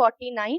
49।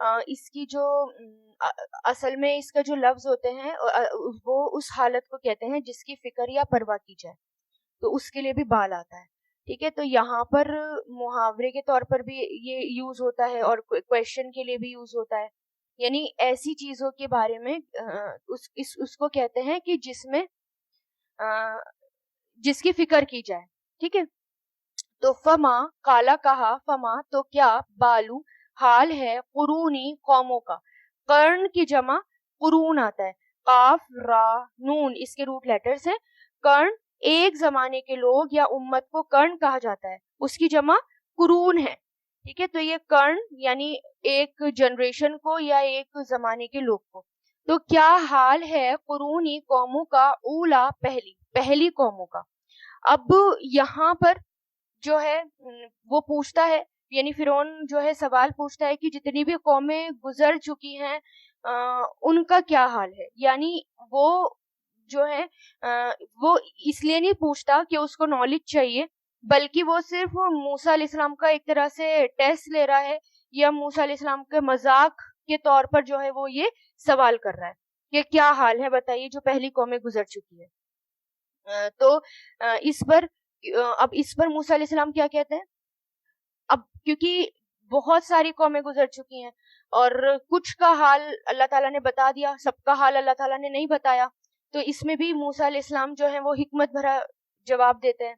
اس کی جو اصل میں اس کا جو لفظ ہوتے ہیں وہ اس حالت کو کہتے ہیں جس کی فکر یا پرواہ کی جائے، تو اس کے لیے بھی بال آتا ہے. ٹھیک ہے، تو یہاں پر محاورے کے طور پر بھی یہ یوز ہوتا ہے اور کویشچن کے لیے بھی یوز ہوتا ہے. یعنی ایسی چیزوں کے بارے میں اس کو کہتے ہیں کہ جس کی فکر کی جائے. ٹھیک ہے، تو فما کالا کہا، فما تو کیا، بالو حال ہے، قرونی قوموں کا. قرن کی جمع قرون آتا ہے، قاف را نون اس کے روٹ لیٹرز ہیں. قرن ایک زمانے کے لوگ یا امت کو قرن کہا جاتا ہے، اس کی جمع قرون ہے. ٹھیک ہے، تو یہ قرن یعنی ایک جنریشن کو یا ایک زمانے کے لوگ کو. تو کیا حال ہے قرونی قوموں کا، اولا پہلی قوموں کا. اب یہاں پر جو ہے وہ پوچھتا ہے، یعنی فرعون جو ہے سوال پوچھتا ہے کہ جتنی بھی قومیں گزر چکی ہیں ان کا کیا حال ہے. یعنی وہ جو ہے وہ اس لیے نہیں پوچھتا کہ اس کو نالج چاہیے، بلکہ وہ صرف موسیٰ علیہ السلام کا ایک طرح سے ٹیسٹ لے رہا ہے، یا موسیٰ علیہ السلام کے مذاق کے طور پر جو ہے وہ یہ سوال کر رہا ہے کہ کیا حال ہے بتائیے جو پہلی قومیں گزر چکی ہے. تو اس پر موسیٰ علیہ السلام کیا کہتے ہیں؟ اب کیونکہ بہت ساری قومیں گزر چکی ہیں اور کچھ کا حال اللہ تعالیٰ نے بتا دیا، سب کا حال اللہ تعالیٰ نے نہیں بتایا، تو اس میں بھی موسیٰ علیہ السلام جو ہے وہ حکمت بھرا جواب دیتے ہیں.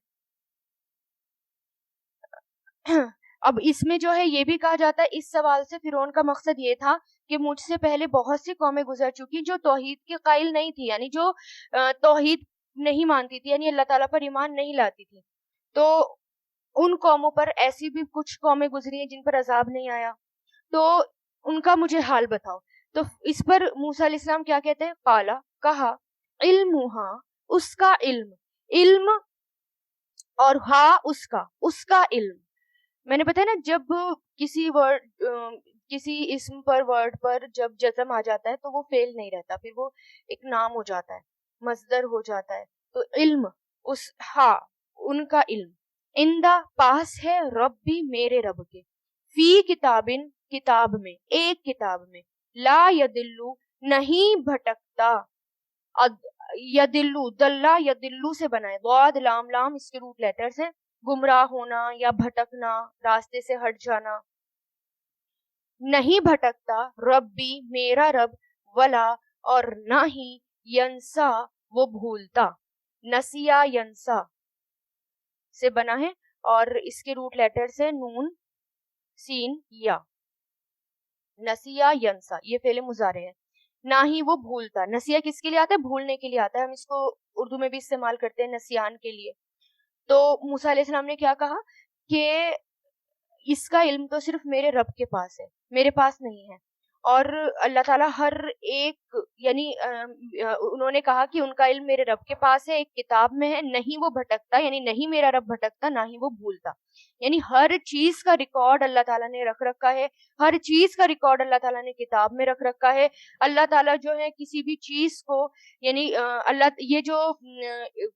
اب اس میں جو ہے یہ بھی کہا جاتا ہے، اس سوال سے فرعون کا مقصد یہ تھا کہ مجھ سے پہلے بہت سی قومیں گزر چکی جو توحید کے قائل نہیں تھی، یعنی جو توحید نہیں مانتی تھی، یعنی اللہ تعالیٰ پر ایمان نہیں لاتی تھی. تو ان قوموں پر ایسی بھی کچھ قومیں گزری ہیں جن پر عذاب نہیں آیا، تو ان کا مجھے حال بتاؤ. تو اس پر موسیٰ علیہ السلام کیا کہتے ہیں؟ قالا کہا، علمہا اس کا علم اور ہا اس کا علم. میں نے بتایا نا، جب کسی اسم پر ورڈ پر جب جزم آ جاتا ہے تو وہ فعل نہیں رہتا، پھر وہ ایک نام ہو جاتا ہے، مصدر ہو جاتا ہے. تو علم اس ہا ان کا علم، اندہ پاس ہے، رب بھی میرے رب کے، فی کتابن کتاب میں، ایک کتاب میں، لا یدلو نہیں بھٹکتا، یدلو دلہ یدلو سے بنائے، ضاد لام لام اس کے روٹ لیٹرز ہیں، گمراہ ہونا یا بھٹکنا، راستے سے ہٹ جانا. نہیں بھٹکتا ربی میرا رب، ولا اور نہ ہی، ینسا وہ بھولتا، نسیا ینسا سے بنا ہے اور اس کے روٹ لیٹرز ہیں نون سین یا. نسیا ینسا یہ فعل مضارع ہے. نہ ہی وہ بھولتا، نسیہ کس کے لیے آتا ہے؟ بھولنے کے لیے آتا ہے، ہم اس کو اردو میں بھی استعمال کرتے ہیں نسیان کے لیے. تو موسیٰ علیہ السلام نے کیا کہا کہ اس کا علم تو صرف میرے رب کے پاس ہے، میرے پاس نہیں ہے. اور اللہ تعالیٰ ہر ایک یعنی انہوں نے کہا کہ ان کا علم میرے رب کے پاس ہے، ایک کتاب میں ہے، نہیں وہ بھٹکتا، یعنی نہیں میرا رب بھٹکتا، نہ ہی وہ بھولتا. یعنی ہر چیز کا ریکارڈ اللہ تعالیٰ نے رکھ رکھا ہے، ہر چیز کا ریکارڈ اللہ تعالیٰ نے کتاب میں رکھ رکھا ہے. اللہ تعالیٰ جو ہے کسی بھی چیز کو یعنی یہ جو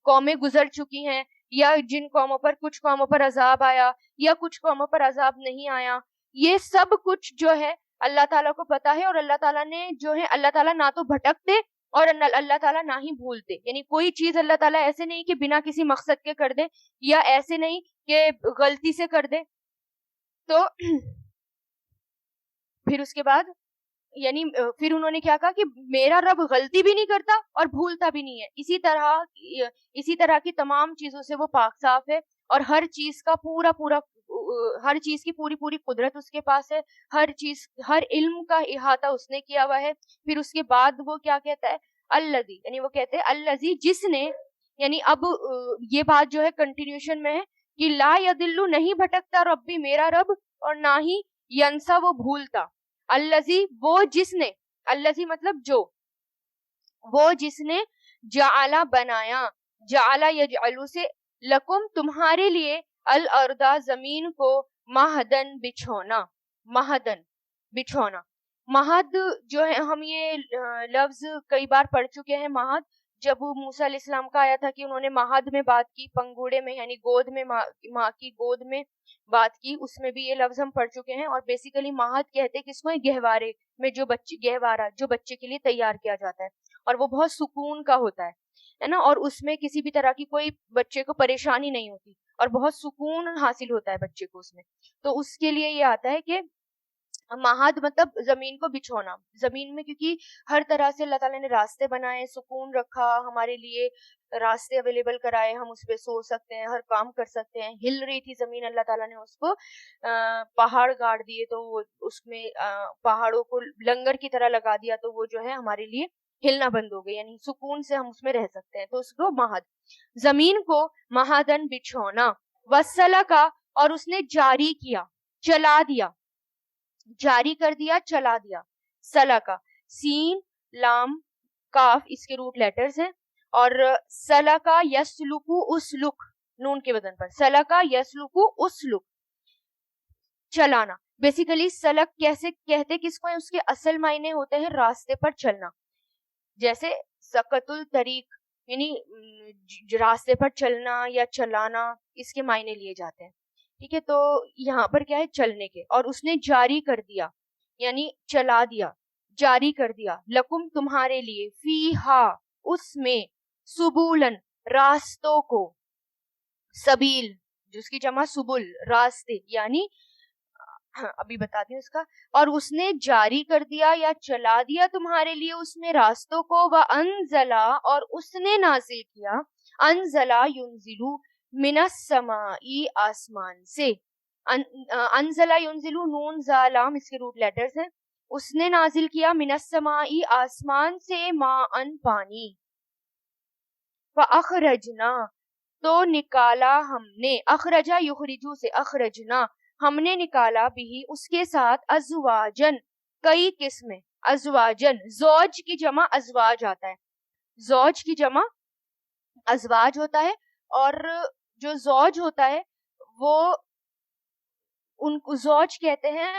قومیں گزر چکی ہیں یا جن قوموں پر کچھ قوموں پر عذاب آیا یا کچھ قوموں پر عذاب نہیں آیا، یہ سب کچھ جو ہے اللہ تعالیٰ کو پتا ہے. اور اللہ تعالیٰ نے جو ہے اللہ تعالیٰ نہ تو بھٹکتے اور اللہ تعالیٰ نہ ہی بھولتے. یعنی کوئی چیز اللہ تعالیٰ ایسے نہیں کہ بنا کسی مقصد کے کر دے، یا ایسے نہیں کہ غلطی سے کر دے. تو پھر اس کے بعد یعنی پھر انہوں نے کیا کہا کہ میرا رب غلطی بھی نہیں کرتا اور بھولتا بھی نہیں ہے. اسی طرح کی تمام چیزوں سے وہ پاک صاف ہے اور ہر چیز کا ہر چیز کی پوری قدرت اس کے پاس ہے، ہر علم کا احاطہ اس نے کیا ہوا ہے. پھر اس کے بعد وہ کیا کہتا ہے؟ الذی، یعنی وہ کہتے ہیں الذی جس نے، یعنی اب یہ بات جو ہے کنٹینیوشن میں ہے کہ لا یدلو نہیں بھٹکتا ربی میرا رب، اور نہ ہی ینسا وہ بھولتا. الذی وہ جس نے، الذی مطلب جو، وہ جس نے جعلا بنایا، جعلا یجعلو سے، لکم تمہارے لیے، الارض زمین کو، مہدن بچھونا، مہدن بچھونا. مہد جو ہے ہم یہ لفظ کئی بار پڑھ چکے ہیں. مہد جب موسیٰ علیہ السلام کا آیا تھا کہ انہوں نے مہد میں بات کی، پنگوڑے میں یعنی گود میں، ماں کی گود میں بات کی، اس میں بھی یہ لفظ ہم پڑھ چکے ہیں. اور بیسیکلی مہد کہتے کس کو؟ گہوارے میں جو بچے، گہوارہ جو بچے کے لیے تیار کیا جاتا ہے، اور وہ بہت سکون کا ہوتا ہے نا، اور اس میں کسی بھی طرح کی کوئی بچے کو پریشانی نہیں ہوتی، اور بہت سکون حاصل ہوتا ہے بچے کو اس میں. تو اس کے لیے یہ آتا ہے کہ مہد مطلب زمین کو بچھونا، زمین میں، کیونکہ ہر طرح سے اللہ تعالیٰ نے راستے بنائے، سکون رکھا ہمارے لیے، راستے اویلیبل کرائے، ہم اس پہ سو سکتے ہیں، ہر کام کر سکتے ہیں. ہل رہی تھی زمین، اللہ تعالیٰ نے اس کو پہاڑ گاڑ دیے، تو وہ اس میں پہاڑوں کو لنگر کی طرح لگا دیا، تو وہ جو ہے ہمارے لیے ہلنا بند ہو گئے، یعنی سکون سے ہم اس میں رہ سکتے ہیں. تو اس کو مہد، زمین کو مہدن بچھونا، وسلا کا، اور اس نے جاری کیا، چلا دیا، جاری کر دیا، چلا دیا. سلا کا، سین لام کاف اس کے روٹ لیٹرز ہیں، اور سلا کا یسلکو اسلک نون کے وزن پر، سلا کا یسلکو اسلک چلانا. بیسیکلی سلک کیسے کہتے کس کو ہیں؟ اس کے اصل معنی ہوتے ہیں راستے پر چلنا، جیسے سقط الطریق یعنی راستے پر چلنا یا چلانا، اس کے معنی لیے جاتے ہیں. ٹھیک ہے، تو یہاں پر کیا ہے؟ چلنے کے. اور اس نے جاری کر دیا یعنی چلا دیا، جاری کر دیا، لکم تمہارے لیے، فیہا اس میں، سبولن راستوں کو، سبیل جس کی جمع سبل، راستے یعنی، ابھی بتاتی ہوں اس کا. اور اس نے جاری کر دیا یا چلا دیا تمہارے لیے اس میں راستوں کو، وَأَنزَلَ اور اس نے نازل کیا، انزلہ ینزلو من السماء آسمان سے، انزلہ ینزلو نون زا لام اس کے روٹ لیٹرز ہیں. اس نے نازل کیا من السماء آسمان سے، ماءن پانی، فَأَخْرَجْنَا تو نکالا ہم نے، اخرجا یخرجو سے، اخرجنا ہم نے نکالا، بھی اس کے ساتھ، ازواجن کئی قسمیں، ازواجن زوج کی جمع ازواج آتا ہے، زوج کی جمع ازواج ہوتا ہے. اور جو زوج ہوتا ہے وہ ان کو زوج کہتے ہیں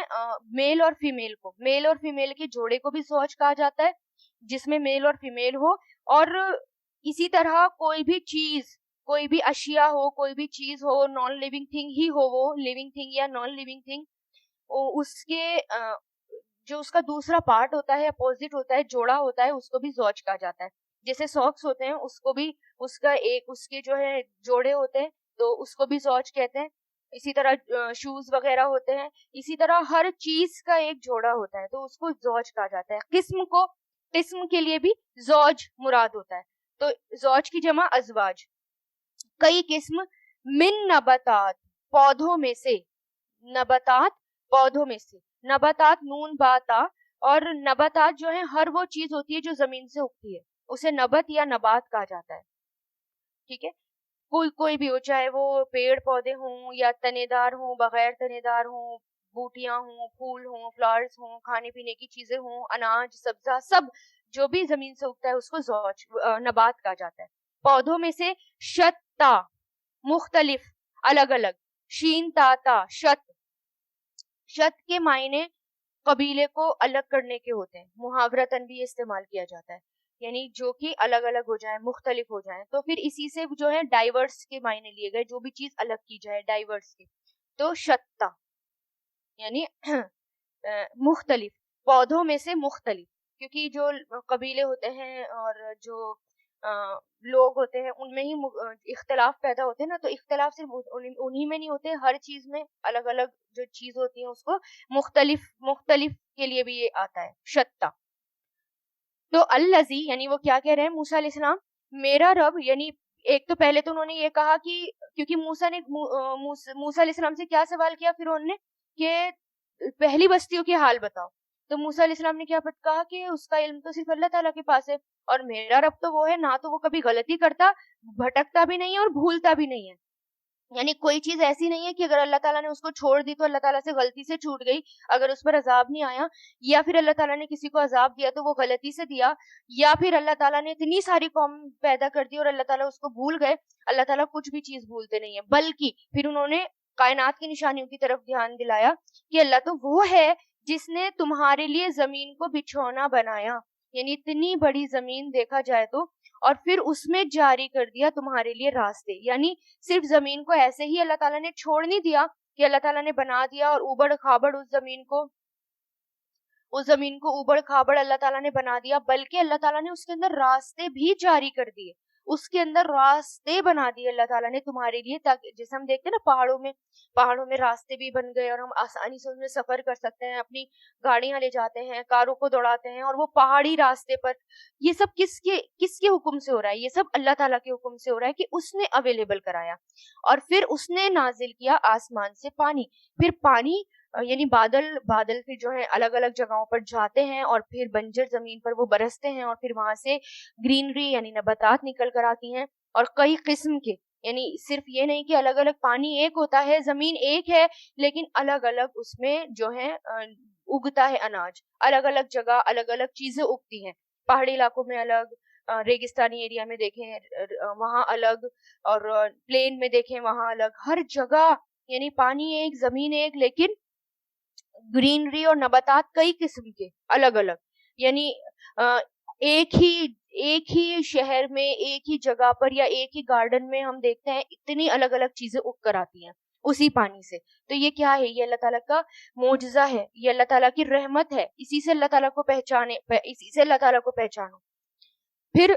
میل اور فیمیل کو، میل اور فیمیل کے جوڑے کو بھی زوج کہا جاتا ہے، جس میں میل اور فیمیل ہو. اور اسی طرح کوئی بھی چیز، کوئی بھی اشیاء ہو، کوئی بھی چیز ہو، نان لیونگ تھنگ ہی ہو، وہ لیونگ تھنگ یا نان لیونگ تھنگ، اس کے جو اس کا دوسرا پارٹ ہوتا ہے، اپوزٹ ہوتا ہے، جوڑا ہوتا ہے، اس کو بھی زوج کہا جاتا ہے. جیسے ساکس ہوتے ہیں، اس کو بھی اس کا ایک، اس کے جو ہے جوڑے ہوتے ہیں، تو اس کو بھی زوج کہتے ہیں. اسی طرح شوز وغیرہ ہوتے ہیں، اسی طرح ہر چیز کا ایک جوڑا ہوتا ہے، تو اس کو زوج کہا جاتا ہے. قسم کو، قسم کے لیے بھی زوج مراد ہوتا ہے، تو زوج کی جمع ازواج. کئی قسم، من نباتات پودوں میں سے، نباتات پودوں میں سے، نباتات نون باتا، اور نباتات جو ہے ہر وہ چیز ہوتی ہے جو زمین سے اگتی ہے، اسے نبت یا نبات کہا جاتا ہے. ٹھیک ہے، کوئی بھی ہو، چاہے وہ پیڑ پودے ہوں یا تنے دار ہوں، بغیر تنے دار ہوں، بوٹیاں ہوں، پھول ہوں، فلاورز ہوں، کھانے پینے کی چیزیں ہوں، اناج سبزہ، سب جو بھی زمین سے اگتا ہے اس کو زوج نبات کہا جاتا ہے. پودوں میں سے، شتا مختلف، الگ الگ، شین تاتا شت، شت کے معنی قبیلے کو الگ کرنے کے ہوتے ہیں، محاورتاً بھی استعمال کیا جاتا ہے، یعنی جو کہ الگ الگ ہو جائیں، مختلف ہو جائیں. تو پھر اسی سے جو ہے ڈائیورس کے معنی لیے گئے، جو بھی چیز الگ کی جائے، ڈائیورس کے. تو شتا یعنی مختلف، پودوں میں سے مختلف، کیونکہ جو قبیلے ہوتے ہیں اور جو لوگ ہوتے ہیں ان میں ہی اختلاف پیدا ہوتے ہیں نا، تو اختلاف صرف انہی میں نہیں ہوتے، ہر چیز میں الگ الگ جو چیز ہوتی ہیں اس کو مختلف، مختلف کے لیے بھی یہ آتا ہے شتا. تو الذی یعنی وہ کیا کہہ رہے ہیں موسیٰ علیہ السلام، میرا رب، یعنی ایک تو پہلے تو انہوں نے یہ کہا کہ کیونکہ موسیٰ علیہ السلام سے کیا سوال کیا پھر انہوں نے کہ پہلی بستیوں کے حال بتاؤ. تو موسیٰ علیہ السلام نے کیا کہا کہ اس کا علم تو صرف اللہ تعالیٰ کے پاس ہے، اور میرا رب تو وہ ہے، نہ تو وہ کبھی غلطی کرتا، بھٹکتا بھی نہیں ہے اور بھولتا بھی نہیں ہے. یعنی کوئی چیز ایسی نہیں ہے کہ اگر اللہ تعالیٰ نے اس کو چھوڑ دی تو اللہ تعالیٰ سے غلطی سے چھوٹ گئی، اگر اس پر عذاب نہیں آیا، یا پھر اللہ تعالیٰ نے کسی کو عذاب دیا تو وہ غلطی سے دیا، یا پھر اللہ تعالیٰ نے اتنی ساری قوم پیدا کر دی اور اللہ تعالیٰ اس کو بھول گئے. اللہ تعالیٰ کچھ بھی چیز بھولتے نہیں ہے، بلکہ پھر انہوں نے کائنات کی نشانیوں کی طرف دھیان دلایا کہ اللہ تو وہ ہے جس نے تمہارے لیے زمین کو بچھونا بنایا، یعنی اتنی بڑی زمین دیکھا جائے تو، اور پھر اس میں جاری کر دیا تمہارے لیے راستے. یعنی صرف زمین کو ایسے ہی اللہ تعالیٰ نے چھوڑ نہیں دیا کہ اللہ تعالیٰ نے بنا دیا اور اوبڑ کھابڑ اس زمین کو اوبڑ کھابڑ اللہ تعالیٰ نے بنا دیا, بلکہ اللہ تعالیٰ نے اس کے اندر راستے بھی جاری کر دیے, اس کے اندر راستے بنا دیے اللہ تعالیٰ نے تمہارے لیے, تاکہ جیسے ہم دیکھتے ہیں نا پہاڑوں میں راستے بھی بن گئے اور ہم آسانی سے ان میں سفر کر سکتے ہیں, اپنی گاڑیاں لے جاتے ہیں, کاروں کو دوڑاتے ہیں, اور وہ پہاڑی راستے پر. یہ سب کس کے حکم سے ہو رہا ہے؟ یہ سب اللہ تعالیٰ کے حکم سے ہو رہا ہے کہ اس نے اویلیبل کرایا. اور پھر اس نے نازل کیا آسمان سے پانی. پھر پانی یعنی بادل پھر جو ہے الگ الگ جگہوں پر جاتے ہیں اور پھر بنجر زمین پر وہ برستے ہیں, اور پھر وہاں سے گرینری یعنی نباتات نکل کر آتی ہیں, اور کئی قسم کے, یعنی صرف یہ نہیں کہ الگ الگ پانی ایک ہوتا ہے, زمین ایک ہے, لیکن الگ الگ اس میں جو ہے اگتا ہے اناج, الگ الگ جگہ الگ الگ چیزیں اگتی ہیں. پہاڑی علاقوں میں الگ, ریگستانی ایریا میں دیکھیں وہاں الگ, اور پلین میں دیکھیں وہاں الگ. ہر جگہ یعنی پانی ایک, زمین ایک, لیکن گرینری اور نباتات کئی قسم کے الگ الگ. یعنی ایک ہی شہر میں, ایک ہی جگہ پر یا ایک ہی گارڈن میں ہم دیکھتے ہیں اتنی الگ الگ چیزیں اگ کر آتی ہیں اسی پانی سے. تو یہ کیا ہے؟ یہ اللہ تعالیٰ کا معجزہ ہے, یہ اللہ تعالیٰ کی رحمت ہے. اسی سے اللہ تعالیٰ کو پہچانو. پھر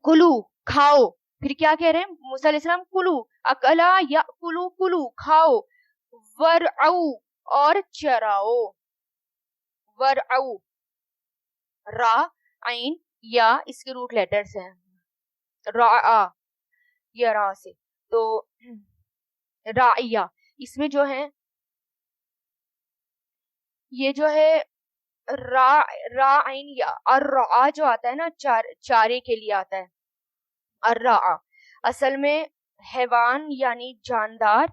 کلو, کھاؤ. پھر کیا کہہ رہے ہیں موسیٰ علیہ السلام؟ کلو, اکلا یا کلو کھاؤ, ورعو اور چراؤ. ورعو, را عین یا اس کے روٹ لیٹرز ہیں, را یا را سے, تو رائیا اس میں جو ہے یہ جو ہے را عین یا الرعا جو آتا ہے نا چارے کے لیے آتا ہے. الرعا اصل میں حیوان یعنی جاندار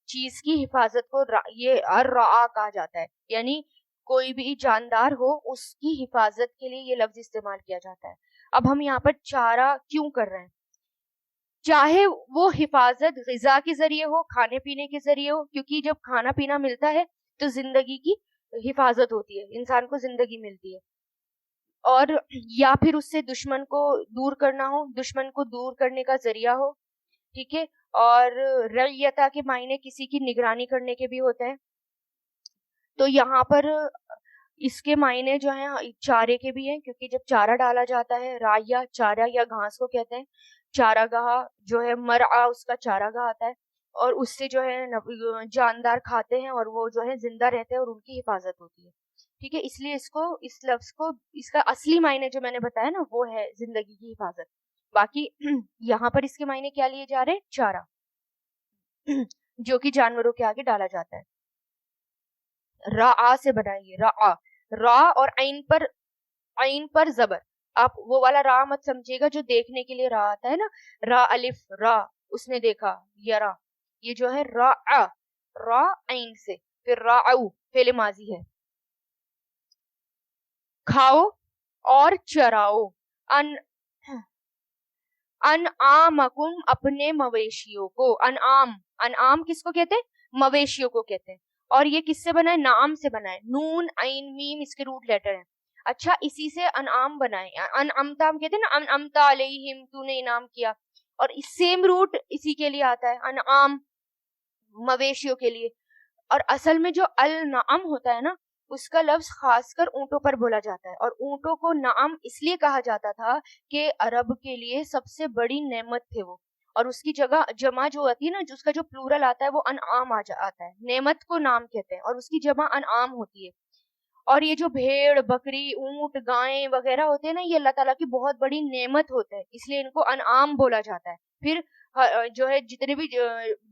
چیز کی حفاظت کو یہ الرعا کہا جاتا ہے. یعنی کوئی بھی جاندار ہو اس کی حفاظت کے لیے یہ لفظ استعمال کیا جاتا ہے. اب ہم یہاں پر چارہ کیوں کر رہے ہیں؟ چاہے وہ حفاظت غذا کے ذریعے ہو, کھانے پینے کے ذریعے ہو, کیونکہ جب کھانا پینا ملتا ہے تو زندگی کی حفاظت ہوتی ہے, انسان کو زندگی ملتی ہے. اور یا پھر اس سے دشمن کو دور کرنا ہو, دشمن کو دور کرنے کا ذریعہ ہو, ٹھیک ہے. اور رعیتا کے معنی کسی کی نگرانی کرنے کے بھی ہوتے ہیں. تو یہاں پر اس کے معنی جو ہیں چارے کے بھی ہیں, کیونکہ جب چارہ ڈالا جاتا ہے, رایا چارہ یا گھاس کو کہتے ہیں, چارہ گاہ جو ہے مرعا اس کا چارہ گاہ آتا ہے, اور اس سے جو ہے جاندار کھاتے ہیں اور وہ جو ہے زندہ رہتے ہیں اور ان کی حفاظت ہوتی ہے. ٹھیک ہے, اس لیے اس لفظ کو اس کا اصلی معنی جو میں نے بتایا نا وہ ہے زندگی کی حفاظت. باقی یہاں پر اس کے معنی کیا لیے جا رہے ہیں؟ چارہ, جو کہ جانوروں کے آگے ڈالا جاتا ہے. را سے بنائیے, را اور عین پر زبر. آپ وہ والا را مت سمجھے گا جو دیکھنے کے لیے را آتا ہے نا, را الف را اس نے دیکھا, یرا. یہ جو ہے را عین سے, پھر راعو فعل ماضی ہے. کھاؤ اور چراؤ, انعامکم اپنے مویشیوں کو. انعام کس کو کہتے ہیں؟ مویشیوں کو کہتے ہیں. اور یہ کس سے بنا ہے؟ نعم سے بنا ہے. نون عین میم اس کے روٹ لیٹر ہیں. اچھا, اسی سے انعام بنائے. انعمتا ہم کہتے ہیں نا, انعمتا علیہم, تو نے انعام کیا, اور اس سیم روٹ اسی کے لیے آتا ہے, انعام مویشیوں کے لیے. اور اصل میں جو النعم ہوتا ہے نا اس کا لفظ خاص کر اونٹوں پر بولا جاتا ہے, اور اونٹوں کو نعم اس لیے کہا جاتا تھا کہ عرب کے لیے سب سے بڑی نعمت تھے وہ, اور اس کی جگہ جمع جو ہوتی ہے نا, جس کا جو پلورل آتا ہے وہ انعام آتا ہے. نعمت کو نام کہتے ہیں اور اس کی جمع انعام ہوتی ہے. اور یہ جو بھیڑ بکری اونٹ گائیں وغیرہ ہوتے ہیں نا, یہ اللہ تعالیٰ کی بہت بڑی نعمت ہوتا ہے, اس لیے ان کو انعام بولا جاتا ہے. پھر جو ہے جتنے بھی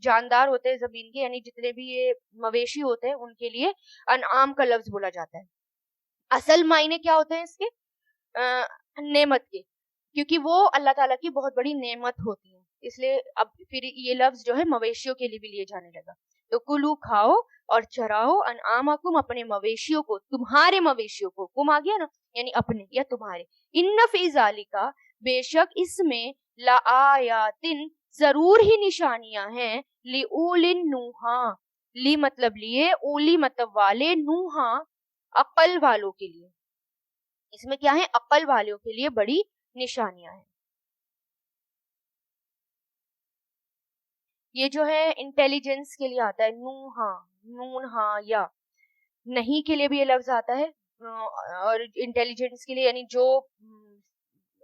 جاندار ہوتے ہیں زمین کے, یعنی جتنے بھی یہ مویشی ہوتے ہیں ان کے لیے انعام کا لفظ بولا جاتا ہے. اصل معنی کیا ہوتے ہیں اس کے؟ نعمت کے, کیونکہ وہ اللہ تعالیٰ کی بہت بڑی نعمت ہوتی ہے, اس لیے اب پھر یہ لفظ جو ہے مویشیوں کے لیے بھی لیے جانے لگا. تو کلو کھاؤ اور چراؤ انعامکم اپنے مویشیوں کو, تمہارے مویشیوں کو, کم آ گیا نا یعنی اپنے یا تمہارے. ان فی ذالک بے شک اس میں لآیاتن ضرور ہی نشانیاں ہیں, لأولی النہا, لی مطلب لیے, اولی مطلب والے, نوحا عقل والوں کے لیے. اس میں کیا ہے؟ عقل والوں کے لیے بڑی نشانیاں ہیں. یہ جو ہے انٹیلیجنس کے لیے آتا ہے، نون ہاں یا نہیں کے لیے بھی یہ لفظ آتا ہے، اور انٹیلیجنس کے لیے یعنی جو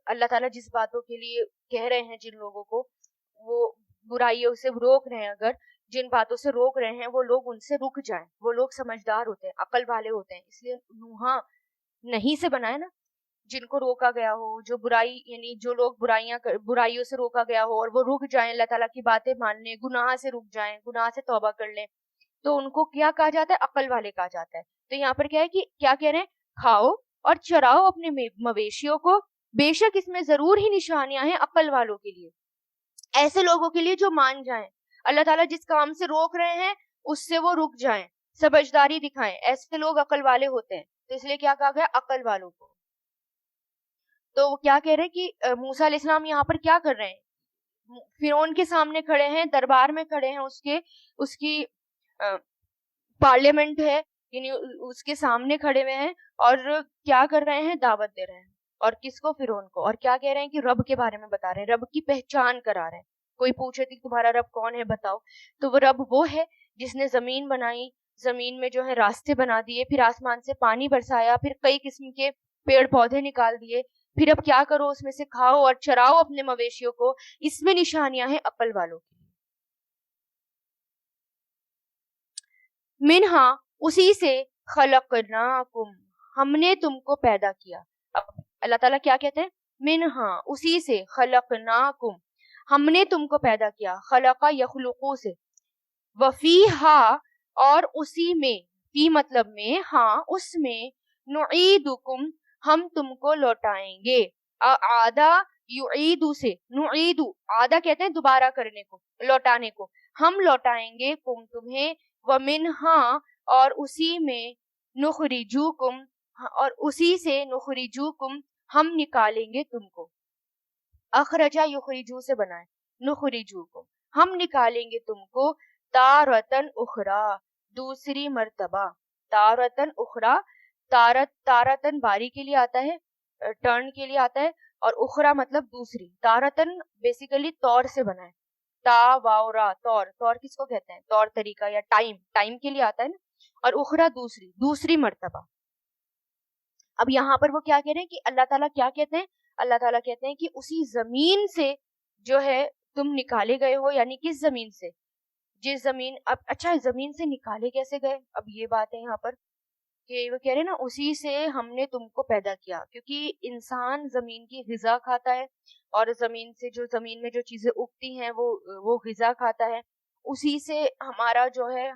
اللہ تعالیٰ جس باتوں کے لیے کہہ رہے ہیں، جن لوگوں کو وہ برائیوں سے روک رہے ہیں، اگر جن باتوں سے روک رہے ہیں وہ لوگ ان سے رک جائیں، وہ لوگ سمجھدار ہوتے ہیں، عقل والے ہوتے ہیں. اس لیے نوحا نہیں سے بنا ہے نا، جن کو روکا گیا ہو، جو برائی یعنی جو لوگ برائیوں سے روکا گیا ہو اور وہ رک جائیں اللہ تعالیٰ کی باتیں ماننے، گناہ سے رک جائیں، گناہ سے توبہ کر لیں، تو ان کو کیا کہا جاتا ہے؟ عقل والے کہا جاتا ہے. تو یہاں پر کیا ہے کہ کیا کہہ رہے ہیں؟ کھاؤ اور چراؤ اپنے مویشیوں کو، بے شک اس میں ضرور ہی نشانیاں ہیں عقل والوں کے لیے، ایسے لوگوں کے لیے جو مان جائیں، اللہ تعالیٰ جس کام سے روک رہے ہیں اس سے وہ رک جائیں، سمجھداری دکھائیں. ایسے لوگ عقل والے ہوتے ہیں. تو اس لیے کیا کہا گیا؟ عقل والوں کو. تو وہ کیا کہہ رہے ہیں کہ موسیٰ علیہ السلام یہاں پر کیا کر رہے ہیں؟ فرعون کے سامنے کھڑے ہیں، دربار میں کھڑے ہیں، اس کی پارلیمنٹ ہے، یعنی اس کے سامنے کھڑے ہوئے ہیں، اور کیا کر رہے ہیں؟ دعوت دے رہے ہیں. اور کس کو؟ فرعون کو. اور کیا کہہ رہے ہیں؟ کہ رب کے بارے میں بتا رہے ہیں، رب کی پہچان کرا رہے ہیں. کوئی پوچھے کہ تمہارا رب کون ہے بتاؤ، تو وہ رب وہ ہے جس نے زمین بنائی، زمین میں جو ہے راستے بنا دیے، پھر آسمان سے پانی برسایا، پھر کئی قسم کے پیڑ پودے نکال دیے، پھر اب کیا کرو؟ اس میں سے کھاؤ اور چراؤ اپنے مویشیوں کو. اس میں نشانیاں ہیں عقل والوں کی. منہا اسی سے خلقناکم ہم نے تم کو پیدا کیا. اب اللہ تعالیٰ کیا کہتے ہیں؟ منہا اسی سے، خلقناکم ہم نے تم کو پیدا کیا، خلقہ یخلقو سے، وفیہا اور اسی میں، فی مطلب میں، ہاں اس میں، نعیدکم ہم تم کو لوٹائیں گے. آدھا یعیدو سے، نعیدو آدھا کہتے ہیں دوبارہ کرنے کو، لوٹانے کو. ہم لوٹائیں گے کم تمہیں، ومنہا اور اسی میں، نخرجوکم اور اسی سے، نخرجوکم ہم نکالیں گے تم کو. اخرجا یخرجو سے بنائے، نخرجوکم ہم نکالیں گے تم کو، تارتن اخرى دوسری مرتبہ. تارتن اخرى، تارتن باری کے لیے آتا ہے، ٹرن کے لیے آتا ہے، اور اخرى مطلب دوسری. تارتن بیسیکلی طور سے بنا ہے، تا واو را، طور کس کو کہتے ہیں؟ طور طریقہ یا ٹائم کے لیے آتا ہے نا. اور اخرى دوسری مرتبہ. اب یہاں پر وہ کیا کہہ رہے ہیں کہ اللہ تعالیٰ کیا کہتے ہیں؟ اللہ تعالیٰ کہتے ہیں کہ اسی زمین سے جو ہے تم نکالے گئے ہو. یعنی کس زمین سے؟ جس زمین، اب اچھا زمین سے نکالے کیسے گئے؟ اب یہ بات ہے یہاں پر کہ وہ کہہ رہے ہیں نا اسی سے ہم نے تم کو پیدا کیا، کیونکہ انسان زمین کی غذا کھاتا ہے، اور زمین سے جو زمین میں جو چیزیں اگتی ہیں وہ غذا کھاتا ہے. اسی سے ہمارا جو ہے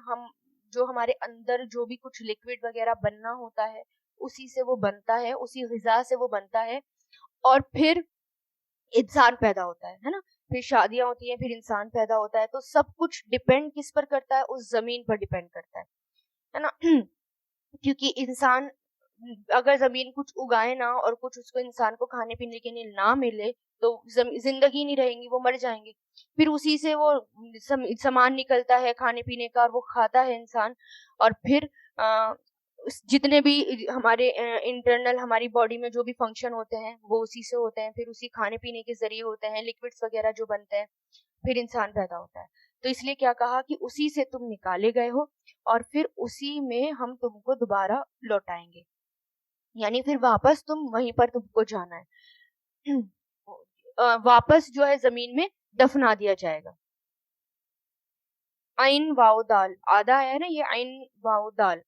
جو ہمارے اندر جو بھی کچھ لکوڈ وغیرہ بننا ہوتا ہے اسی سے وہ بنتا ہے، اسی غذا سے وہ بنتا ہے، اور پھر انسان پیدا ہوتا ہے نا، پھر شادیاں ہوتی ہیں، پھر انسان پیدا ہوتا ہے. تو سب کچھ ڈیپینڈ کس پر کرتا ہے؟ اس زمین پر ڈیپینڈ کرتا ہے نا. کیونکہ انسان اگر زمین کچھ اگائے نہ اور کچھ اس کو انسان کو کھانے پینے کے لیے نہ ملے تو زندگی نہیں رہیں گی، وہ مر جائیں گے. پھر اسی سے وہ سامان نکلتا ہے کھانے پینے کا، اور وہ کھاتا ہے انسان، اور پھر جتنے بھی ہمارے انٹرنل ہماری باڈی میں جو بھی فنکشن ہوتے ہیں وہ اسی سے ہوتے ہیں، پھر اسی کھانے پینے کے ذریعے ہوتے ہیں، لکوڈس وغیرہ جو بنتے ہیں، پھر انسان پیدا ہوتا ہے. تو اس لیے کیا کہا کہ اسی سے تم نکالے گئے ہو، اور پھر اسی میں ہم تم کو دوبارہ لوٹائیں گے. یعنی پھر واپس تم وہیں پر تم کو جانا ہے، واپس جو ہے زمین میں دفنا دیا جائے گا. عین واو دال آدھا ہے نا، یہ عین واو دال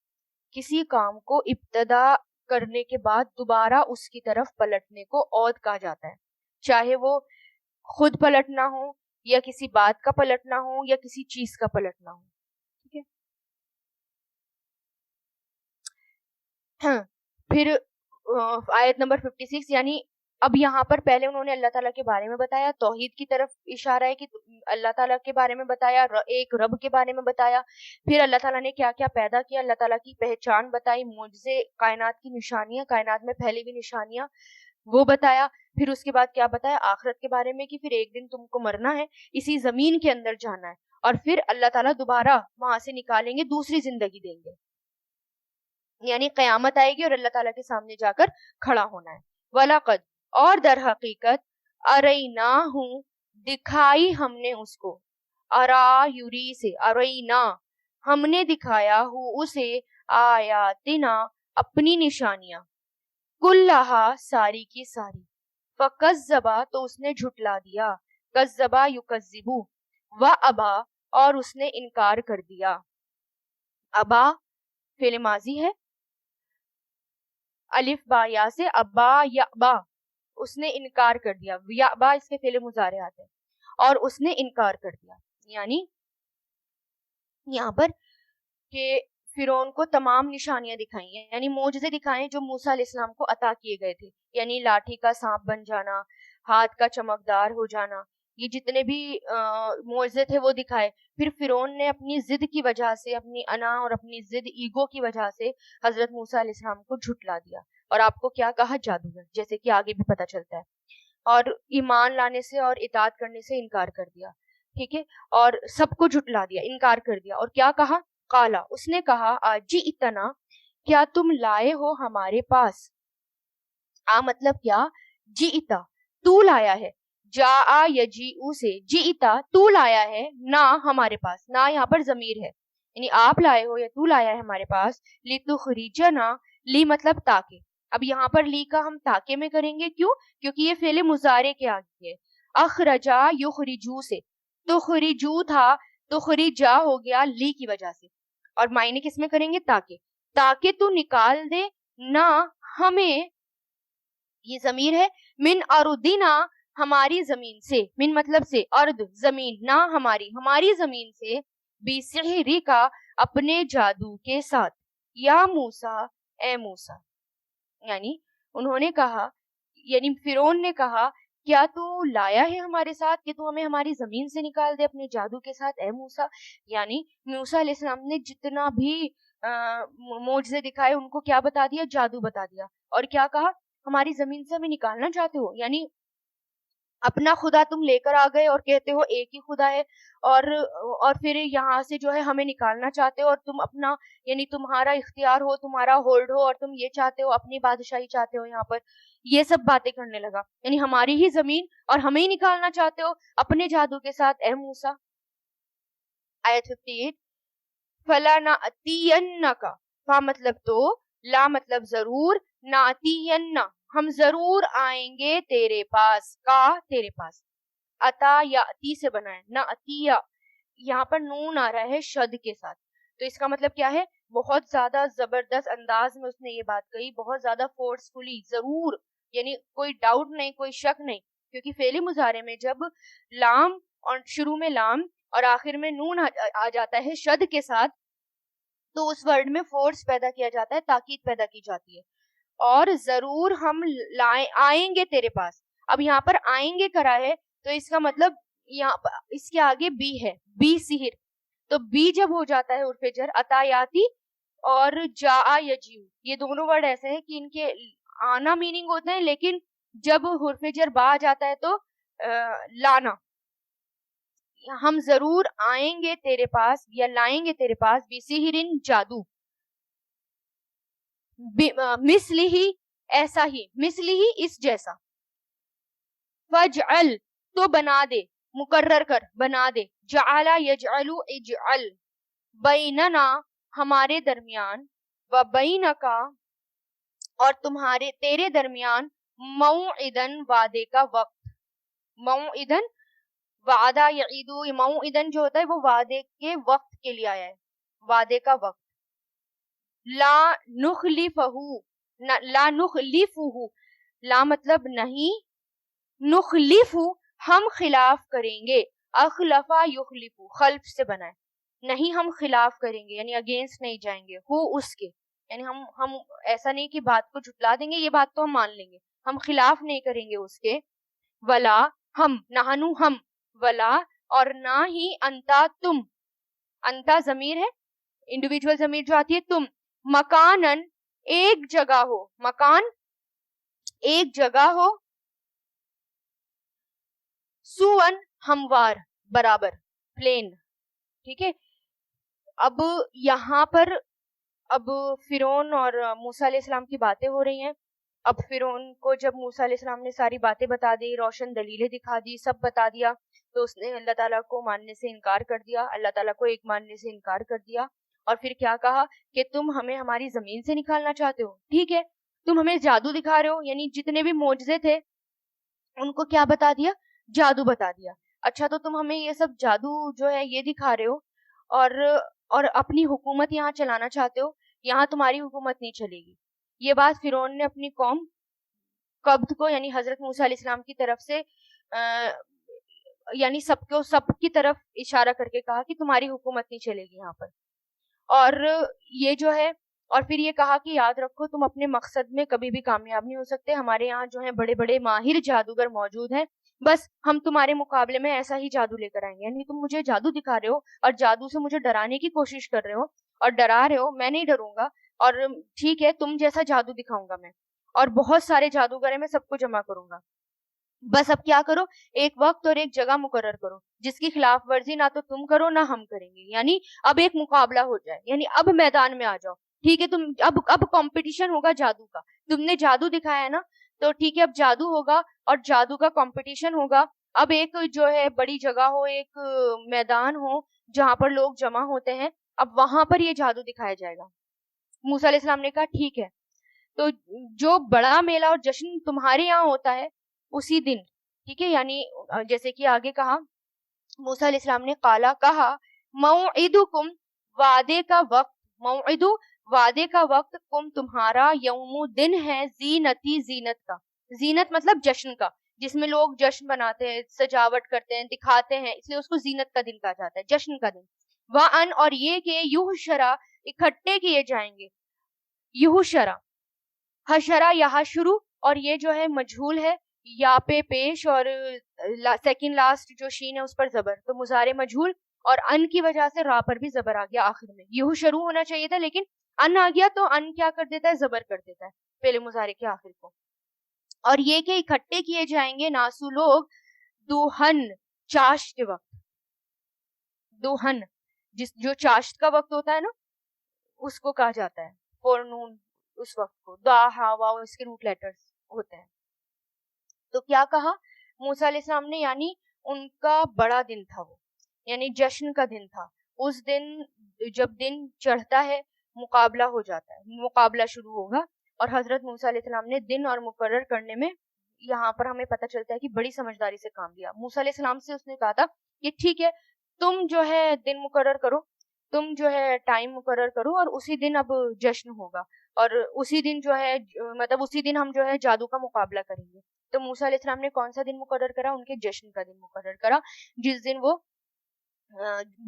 کسی کام کو ابتدا کرنے کے بعد دوبارہ اس کی طرف پلٹنے کو عود کہا جاتا ہے، چاہے وہ خود پلٹنا ہو یا کسی بات کا پلٹنا ہو یا کسی چیز کا پلٹنا ہو. ٹھیک ہے. ہاں پھر آیت نمبر 56، یعنی اب یہاں پر پہلے انہوں نے اللہ تعالیٰ کے بارے میں بتایا، توحید کی طرف اشارہ ہے کہ اللہ تعالیٰ کے بارے میں بتایا، ایک رب کے بارے میں بتایا، پھر اللہ تعالیٰ نے کیا کیا پیدا کیا، اللہ تعالیٰ کی پہچان بتائی، معجزے، کائنات کی نشانیاں، کائنات میں پھیلی ہوئی نشانیاں وہ بتایا، پھر اس کے بعد کیا بتایا؟ آخرت کے بارے میں کہ پھر ایک دن تم کو مرنا ہے، اسی زمین کے اندر جانا ہے، اور پھر اللہ تعالیٰ دوبارہ وہاں سے نکالیں گے، دوسری زندگی دیں گے، یعنی قیامت آئے گی اور اللہ تعالیٰ کے سامنے جا کر کھڑا ہونا ہے. وَلَقَدْ اور در حقیقت ارینا ہوں دکھائی ہم نے اس کو, ارا یوری سے ارینا ہم نے دکھایا ہوں اسے, آیاتنا اپنی نشانیاں, کلہا ساری کی ساری, فکذبا تو اس نے جھٹلا دیا, کذبا یکذبو, وابا اور اس نے انکار کر دیا. ابا فعل ماضی ہے, الف با یا سے, ابا یا با اس نے انکار کر دیا, یا با اس کے فعل مضارعات ہیں, اور اس نے انکار کر دیا. یعنی یہاں پر کہ فرعون کو تمام نشانیاں دکھائی ہیں, یعنی معجزے دکھائے جو موسیٰ علیہ السلام کو عطا کیے گئے تھے, یعنی لاٹھی کا سانپ بن جانا, ہاتھ کا چمکدار ہو جانا, یہ جتنے بھی معجزے تھے وہ دکھائے. پھر فرعون نے اپنی ضد کی وجہ سے, اپنی انا اور اپنی ضد ایگو کی وجہ سے حضرت موسیٰ علیہ السلام کو جھٹلا دیا, اور آپ کو کیا کہا, جادوگر, جیسے کہ آگے بھی پتہ چلتا ہے, اور ایمان لانے سے اور اطاعت کرنے سے انکار کر دیا. ٹھیک ہے, اور سب کو جھٹلا دیا, انکار کر دیا, اور کیا کہا, قالا اس نے کہا, آجی اتنا کیا تم لائے ہو ہمارے پاس, مطلب کیا, جی اتا تو لایا ہے, جا یجیء سے, جی اتا تو لایا ہے, نہ ہمارے پاس, نہ یہاں پر ضمیر ہے, یعنی آپ لائے ہو یا تو لایا ہے ہمارے پاس, لتخرجنا, لی مطلب تاکہ. اب یہاں پر لی کا ہم تاکہ میں کریں گے, کیوں, کیونکہ یہ فعل مضارع کے آگے ہے. اخرجا یخرجو سے, تخرجو تھا, تخرجا ہو گیا لی کی وجہ سے, اور معنی کس میں کریں گے, تاکہ, تاکہ تو نکال دے نہ ہمیں, یہ ضمیر ہے, من اردنا ہماری زمین سے, من مطلب سے, ارد زمین, نہ ہماری, ہماری زمین سے, بسحری کا اپنے جادو کے ساتھ, یا موسیٰ اے موسیٰ. یعنی انہوں نے کہا, یعنی فرعون نے کہا, کیا تو لایا ہے ہمارے ساتھ کہ تو ہمیں ہماری زمین سے نکال دے اپنے جادو کے ساتھ, اے موسیٰ. یعنی موسیٰ علیہ السلام نے جتنا بھی معجزے دکھائے ان کو کیا بتا دیا, جادو بتا دیا, اور کیا کہا, ہماری زمین سے ہمیں نکالنا چاہتے ہو, یعنی اپنا خدا تم لے کر آ گئے اور کہتے ہو ایک ہی خدا ہے, اور پھر یہاں سے جو ہے ہمیں نکالنا چاہتے ہو, اور تم اپنا, یعنی تمہارا اختیار ہو, تمہارا ہولڈ ہو, اور تم یہ چاہتے ہو, اپنی بادشاہی چاہتے ہو یہاں پر, یہ سب باتیں کرنے لگا, یعنی ہماری ہی زمین اور ہمیں ہی نکالنا چاہتے ہو اپنے جادو کے ساتھ, اے موسیٰ. آیت 58, فلا نأتینک, فا مطلب تو, لا مطلب ضرور, نأتین ہم ضرور آئیں گے تیرے پاس, کا تیرے پاس, اتا یاتی سے بنا ہے, نأتیہ, یہاں پر نون آ رہا ہے شد کے ساتھ, تو اس کا مطلب کیا ہے, بہت زیادہ زبردست انداز میں اس نے یہ بات کہی, بہت زیادہ فورسفلی, ضرور, یعنی کوئی ڈاؤٹ نہیں, کوئی شک نہیں, کیونکہ فعل مضارع میں جب لام, اور شروع میں لام اور آخر میں نون آ جاتا ہے شد کے ساتھ, تو اس ورڈ میں فورس پیدا کیا جاتا ہے, تاکید پیدا کی جاتی ہے, اور ضرور ہم آئیں گے تیرے پاس. اب یہاں پر آئیں گے کرا ہے, تو اس کا مطلب یہاں اس کے آگے بی ہے, بی سحر, تو بی جب ہو جاتا ہے حرف جر, عطایاتی اور جا یجیو, یہ دونوں ورڈ ایسے ہیں کہ ان کے آنا میننگ ہوتے ہیں, لیکن جب حرف جر با آ جاتا ہے تو لانا. ہم ضرور آئیں گے تیرے پاس یا لائیں گے تیرے پاس, بسحرن جادو, مثلی ہی ایسا ہی, مثلی ہی اس جیسا, فجعل تو بنا دے, مقرر کر, بنا دے, جعل یجعل اجعل, بیننا ہمارے درمیان, و بینکا اور تمہارے تیرے درمیان, موعدن وعدے کا وقت, موعدن وعدہ یعیدو, موعدن جو ہوتا ہے وہ وعدے کے وقت کے لیے آیا ہے, وعدے کا وقت, لا نخلفہو, لا نخلفہو, لا مطلب نہیں, نخلفو ہم خلاف کریں گے, اخلفا یخلفو خلف سے بنا ہے, نہیں ہم خلاف کریں گے, یعنی اگینسٹ نہیں جائیں گے, ہو اس کے, یعنی ہم ایسا نہیں کہ بات کو جھٹلا دیں گے, یہ بات تو ہم مان لیں گے, ہم خلاف نہیں کریں گے اس کے, ولا ہم, نحنو ہم, ولا اور نہ ہی, انتا تم, انتا ضمیر ہے, انڈیویجول ضمیر جو آتی ہے تم, مکانن ایک جگہ ہو, مکان ایک جگہ ہو, سون ہموار برابر, پلین. ٹھیک ہے, اب یہاں پر اب فرعون اور موسیٰ علیہ السلام کی باتیں ہو رہی ہیں, اب فرعون کو جب موسیٰ علیہ السلام نے ساری باتیں بتا دی, روشن دلیلیں دکھا دی, سب بتا دیا, تو اس نے اللہ تعالیٰ کو ماننے سے انکار کر دیا, اللہ تعالیٰ کو ایک ماننے سے انکار کر دیا. اور پھر کیا کہا کہ تم ہمیں ہماری زمین سے نکالنا چاہتے ہو, ٹھیک ہے, تم ہمیں جادو دکھا رہے ہو. یعنی جتنے بھی معجزے تھے ان کو کیا بتا دیا, جادو بتا دیا. اچھا تو تم ہمیں یہ سب جادو جو ہے یہ دکھا رہے ہو اور اپنی حکومت یہاں چلانا چاہتے ہو, یہاں تمہاری حکومت نہیں چلے گی. یہ بات فرعون نے اپنی قوم قبط کو یعنی حضرت موسیٰ علیہ السلام کی طرف سے یعنی سب کی طرف اشارہ کر کے کہا کہ تمہاری حکومت نہیں چلے گی یہاں پر. اور یہ جو ہے, اور پھر یہ کہا کہ یاد رکھو تم اپنے مقصد میں کبھی بھی کامیاب نہیں ہو سکتے, ہمارے یہاں جو ہے بڑے بڑے ماہر جادوگر موجود ہیں, بس ہم تمہارے مقابلے میں ایسا ہی جادو لے کر آئیں گے. یعنی تم مجھے جادو دکھا رہے ہو اور جادو سے مجھے ڈرانے کی کوشش کر رہے ہو اور ڈرا رہے ہو, میں نہیں ڈروں گا, اور ٹھیک ہے تم جیسا جادو دکھاؤں گا میں, اور بہت سارے جادوگر ہیں, میں سب کو جمع کروں گا. بس اب کیا کرو, ایک وقت اور ایک جگہ مقرر کرو جس کی خلاف ورزی نہ تو تم کرو نہ ہم کریں گے. یعنی اب ایک مقابلہ ہو جائے, یعنی اب میدان میں آ جاؤ, ٹھیک ہے, تم اب کمپٹیشن ہوگا جادو کا. تم نے جادو دکھایا ہے نا, تو ٹھیک ہے اب جادو ہوگا اور جادو کا کمپٹیشن ہوگا. اب ایک جو ہے بڑی جگہ ہو, ایک میدان ہو جہاں پر لوگ جمع ہوتے ہیں, اب وہاں پر یہ جادو دکھایا جائے گا. موسیٰ علیہ السلام نے کہا ٹھیک ہے, تو جو بڑا میلہ اور جشن تمہارے یہاں ہوتا ہے اسی دن, ٹھیک ہے, یعنی جیسے کہ آگے کہا موسیٰ علیہ السلام نے قالا کہا موعدکم وعدے کا وقت, موعدو وعدے کا وقت, کم تمہارا, یوم دن ہے, زینتی زینت کا, زینت مطلب جشن کا, جس میں لوگ جشن بناتے ہیں, سجاوٹ کرتے ہیں, دکھاتے ہیں, اس لیے اس کو زینت کا دن کہا جاتا ہے, جشن کا دن. وَأَنْ اور یہ کہ یحشر اکٹھے کیے جائیں گے, یحشر حشرہ یہاں شروع, اور یہ جو ہے مجھول ہے, یا پہ پیش اور سیکنڈ لاسٹ جو شین ہے اس پر زبر, تو مضارع مجھول, اور ان کی وجہ سے را پر بھی زبر آ گیا آخر میں. یہ شروع ہونا چاہیے تھا لیکن ان آ گیا تو ان کیا کر دیتا ہے, زبر کر دیتا ہے پہلے مضارع کے آخر کو. اور یہ کہ اکٹھے کیے جائیں گے ناسو لوگ دوہن چاشت کے وقت, دوہن جو چاشت کا وقت ہوتا ہے نا اس کو کہا جاتا ہے فورنون, اس وقت کو دا ہا وا اس کے روٹ لیٹرز ہوتے ہیں. تو کیا کہا موسیٰ علیہ السلام نے, یعنی ان کا بڑا دن تھا وہ, یعنی جشن کا دن تھا. اس دن جب دن چڑھتا ہے مقابلہ ہو جاتا ہے, مقابلہ شروع ہوگا. اور حضرت موسیٰ علیہ السلام نے دن اور مقرر کرنے میں یہاں پر ہمیں پتہ چلتا ہے کہ بڑی سمجھداری سے کام لیا. موسیٰ علیہ السلام سے اس نے کہا تھا کہ ٹھیک ہے تم جو ہے دن مقرر کرو, تم جو ہے ٹائم مقرر کرو, اور اسی دن اب جشن ہوگا, اور اسی دن جو ہے مطلب اسی دن ہم جو ہے جادو کا مقابلہ کریں گے. تو موسیٰ علیہ السلام نے کون سا دن مقرر کرا, ان کے جشن کا دن مقرر کرا, جس دن وہ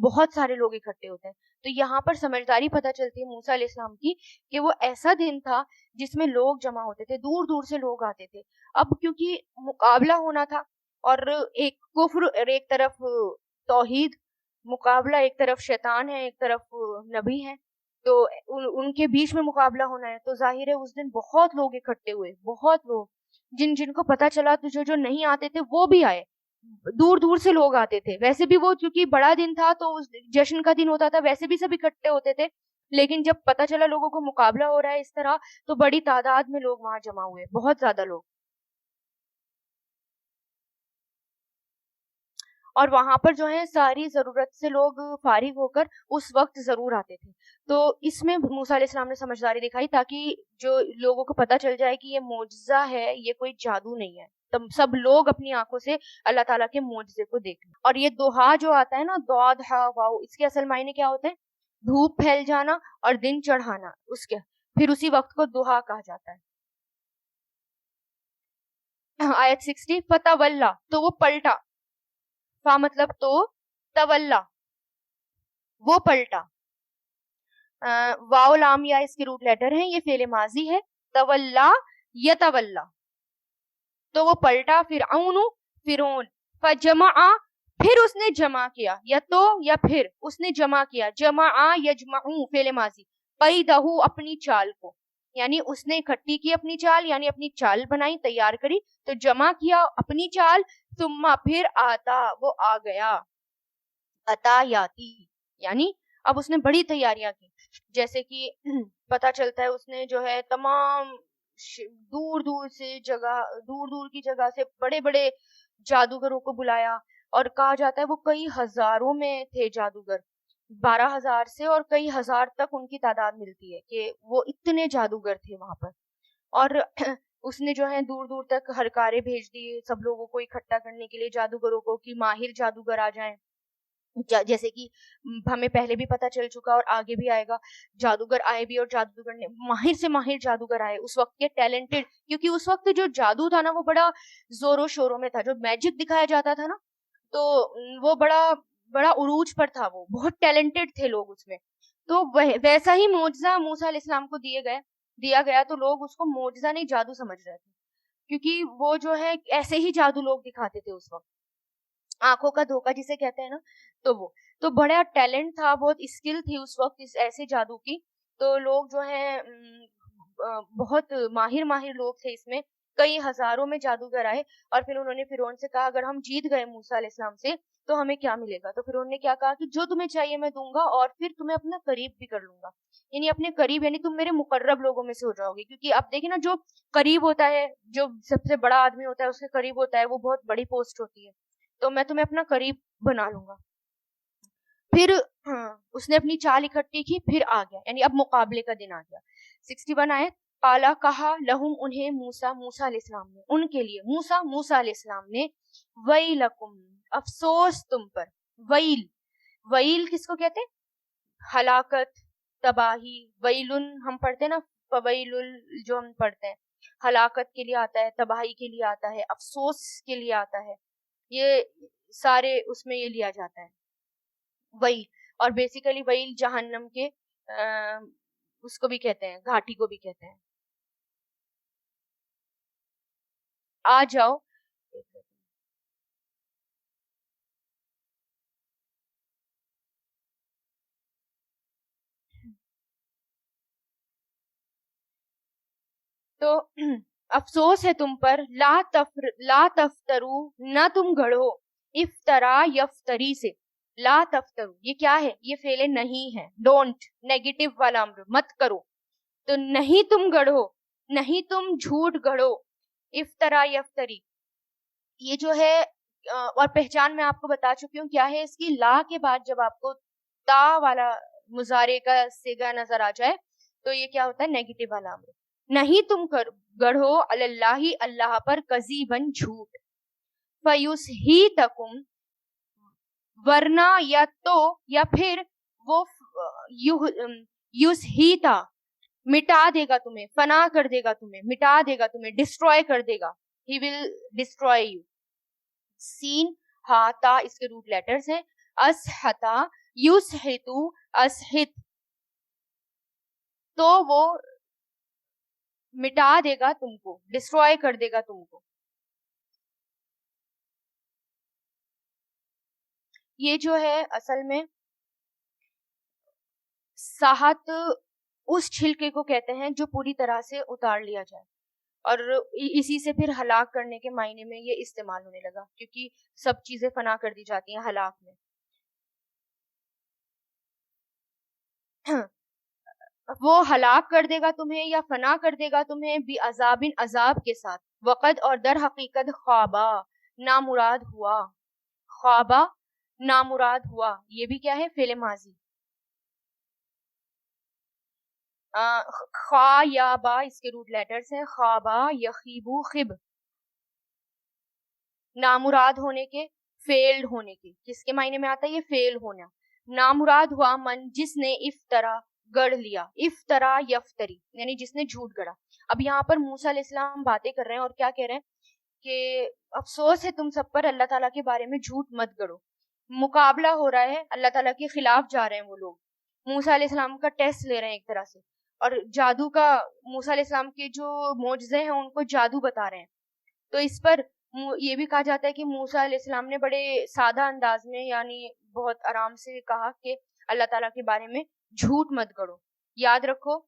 بہت سارے لوگ اکٹھے ہوتے ہیں. تو یہاں پر سمجھداری پتہ چلتی ہے موسیٰ علیہ السلام کی کہ وہ ایسا دن تھا جس میں لوگ جمع ہوتے تھے, دور دور سے لوگ آتے تھے. اب کیونکہ مقابلہ ہونا تھا, اور ایک کفر اور ایک طرف توحید, مقابلہ ایک طرف شیطان ہے ایک طرف نبی ہے, تو ان کے بیچ میں مقابلہ ہونا ہے. تو ظاہر ہے اس دن بہت لوگ اکٹھے ہوئے, بہت لوگ, جن کو پتہ چلا تو جو نہیں آتے تھے وہ بھی آئے, دور دور سے لوگ آتے تھے. ویسے بھی وہ کیونکہ بڑا دن تھا تو اس جشن کا دن ہوتا تھا, ویسے بھی سب اکٹھے ہوتے تھے, لیکن جب پتہ چلا لوگوں کو مقابلہ ہو رہا ہے اس طرح, تو بڑی تعداد میں لوگ وہاں جمع ہوئے, بہت زیادہ لوگ. اور وہاں پر جو ہے ساری ضرورت سے لوگ فارغ ہو کر اس وقت ضرور آتے تھے. تو اس میں موسیٰ علیہ السلام نے سمجھداری دکھائی تاکہ جو لوگوں کو پتہ چل جائے کہ یہ معجزہ ہے, یہ کوئی جادو نہیں ہے. تم سب لوگ اپنی آنکھوں سے اللہ تعالیٰ کے معجزے کو دیکھیں. اور یہ دوہا جو آتا ہے نا, دعا ہا واو, اس کے اصل معنی کیا ہوتے ہیں, دھوپ پھیل جانا اور دن چڑھانا, اس کے پھر اسی وقت کو دوہا کہا جاتا ہے. آیت 60 فتولا, تو وہ پلٹا, فا مطلب تو, تولا وہ پلٹا, واو لام یا اس کے روٹ لیٹر ہیں, یہ فعل ماضی ہے. تولا یتولا, تو وہ پلٹا, فرعون, فجمع پھر اس نے جمع کیا, یا تو یا پھر اس نے جمع کیا, جمع یجمعو فعل ماضی, قیدہو اپنی چال کو, یعنی اس نے اکٹھی کی اپنی چال, یعنی اپنی چال بنائی, تیار کری, تو جمع کیا اپنی چال, ثم پھر آتا وہ آ گیا, اتا یاتی, یعنی اب اس نے بڑی تیاریاں کی. جیسے کہ پتہ چلتا ہے اس نے جو ہے تمام دور دور کی جگہ سے بڑے بڑے جادوگروں کو بلایا، اور کہا جاتا ہے وہ کئی ہزاروں میں تھے جادوگر، 12,000 سے اور کئی ہزار تک ان کی تعداد ملتی ہے کہ وہ اتنے جادوگر تھے وہاں پر. اور اس نے جو ہے دور دور تک ہرکارے بھیج دیے سب لوگوں کو اکٹھا کرنے کے لیے، جادوگروں کو، کہ ماہر جادوگر آ جائیں. جیسے کہ ہمیں پہلے بھی پتہ چل چکا اور آگے بھی آئے گا، جادوگر آئے بھی، اور جادوگر نے ماہر سے ماہر جادوگر آئے اس وقت کے ٹیلنٹڈ، کیونکہ اس وقت جو جادو تھا نا وہ بڑا زوروں شوروں میں تھا، جو میجک دکھایا جاتا تھا نا تو وہ بڑا عروج پر تھا، وہ بہت ٹیلنٹڈ تھے لوگ اس میں. تو ویسا ہی معجزہ موسیٰ علیہ السلام کو دیا گیا، تو لوگ اس کو معجزہ نہیں جادو سمجھ رہے تھے، کیونکہ وہ جو ہے ایسے ہی جادو لوگ دکھاتے تھے اس وقت، آنکھوں کا دھوکہ جسے کہتے ہیں نا، تو وہ تو بڑا ٹیلنٹ تھا، بہت اسکل تھی اس وقت اس ایسے جادو کی. تو لوگ جو ہیں بہت ماہر لوگ تھے اس میں، کئی ہزاروں میں جادوگر آئے. اور پھر انہوں نے فرعون سے کہا اگر ہم جیت گئے موسیٰ علیہ السلام سے تو ہمیں کیا ملے گا؟ تو فرعون نے کیا کہا کہ جو تمہیں چاہیے میں دوں گا، اور پھر تمہیں اپنا قریب بھی کر لوں گا. یعنی اپنے قریب، یعنی تم میرے مقرب لوگوں میں سے ہو جاؤ گے. کیونکہ اب دیکھیں نا، جو قریب ہوتا ہے، جو سب سے بڑا آدمی ہوتا ہے اس کے قریب ہوتا ہے، وہ بہت بڑی پوسٹ ہوتی ہے. تو میں تمہیں اپنا قریب بنا لوں گا. پھر اس نے اپنی چال اکٹھی کی، پھر آ گیا، یعنی اب مقابلے کا دن آ گیا. 61 آیت، قالا کہا لہم انہیں موسیٰ علیہ السلام نے، ان کے لیے موسیٰ علیہ السلام نے، ویلکم افسوس تم پر. ویل کس کو کہتے ہیں؟ ہلاکت، تباہی. ویلن ہم پڑھتے ہیں نا، فویل جو ہم پڑھتے ہیں، ہلاکت کے لیے آتا ہے، تباہی کے لیے آتا ہے، افسوس کے لیے آتا ہے، یہ سارے اس میں یہ لیا جاتا ہے ویل. اور بیسیکلی ویل جہنم کے اس کو بھی کہتے ہیں، گھاٹی کو بھی کہتے ہیں. آ جاؤ. تو افسوس ہے تم پر، لا تفترو، نہ تم گھڑو، افطرا یفتری سے. لا تفترو یہ کیا ہے؟ یہ فعل نہیں ہے، ڈونٹ، نیگیٹو والا امر، مت کرو. تو نہیں تم گڑھو، نہیں تم جھوٹ گڑھو. افطرا یفتری یہ جو ہے، اور پہچان میں آپ کو بتا چکی ہوں کیا ہے اس کی. لا کے بعد جب آپ کو تا والا مضارع کا صیغہ نظر آ جائے تو یہ کیا ہوتا ہے؟ نیگیٹو والا امر. نہیں تم گڑھو اللہ، اللہ پر، کذیباً جھوٹ. فیصحیتکم ورنہ، یا پھر وہ یصحیتا مٹا دے گا تمہیں، فنا کر دے گا تمہیں، مٹا دے گا تمہیں، ڈسٹروائے کر دے گا. ہی ول ڈسٹروائے یو. سین ہا تا اس کے روٹ لیٹرز ہیں. اسحتا یسحتو، اسحت تو وہ مٹا دے گا تم کو، ڈسٹروائے کر دے گا تم کو. یہ جو ہے اصل میں ساحت اس چھلکے کو کہتے ہیں جو پوری طرح سے اتار لیا جائے، اور اسی سے پھر ہلاک کرنے کے معنی میں یہ استعمال ہونے لگا، کیونکہ سب چیزیں فنا کر دی جاتی ہیں ہلاک میں. وہ ہلاک کر دے گا تمہیں یا فنا کر دے گا تمہیں، بعذاب، عذاب کے ساتھ. وقد اور در حقیقت، خوابا نامراد ہوا، خوابا نامراد ہوا. یہ بھی کیا ہے؟ فعل ماضی. خا یا با اس کے روٹ لیٹرز ہیں، خوابا یخیبو، خب. نامراد ہونے کے، فیلڈ ہونے کے. کس کے معنی میں آتا ہے یہ؟ فیل ہونا. نامراد ہوا من جس نے افطرا گڑھ لیا، افطرا یفتری یعنی جس نے جھوٹ گڑھا. اب یہاں پر موسیٰ علیہ السلام باتیں کر رہے ہیں اور کیا کہہ رہے ہیں کہ افسوس ہے تم سب پر، اللہ تعالیٰ کے بارے میں جھوٹ مت گڑھو. مقابلہ ہو رہا ہے، اللہ تعالیٰ کے خلاف جا رہے ہیں وہ لوگ، موسیٰ علیہ السلام کا ٹیسٹ لے رہے ہیں ایک طرح سے، اور جادو کا، موسیٰ علیہ السلام کے جو معجزے ہیں ان کو جادو بتا رہے ہیں. تو اس پر یہ بھی کہا جاتا ہے کہ موسیٰ علیہ السلام نے بڑے سادہ انداز میں، یعنی بہت آرام سے کہا کہ اللہ تعالیٰ کے بارے میں جھوٹ مت گڑھو. یاد رکھو،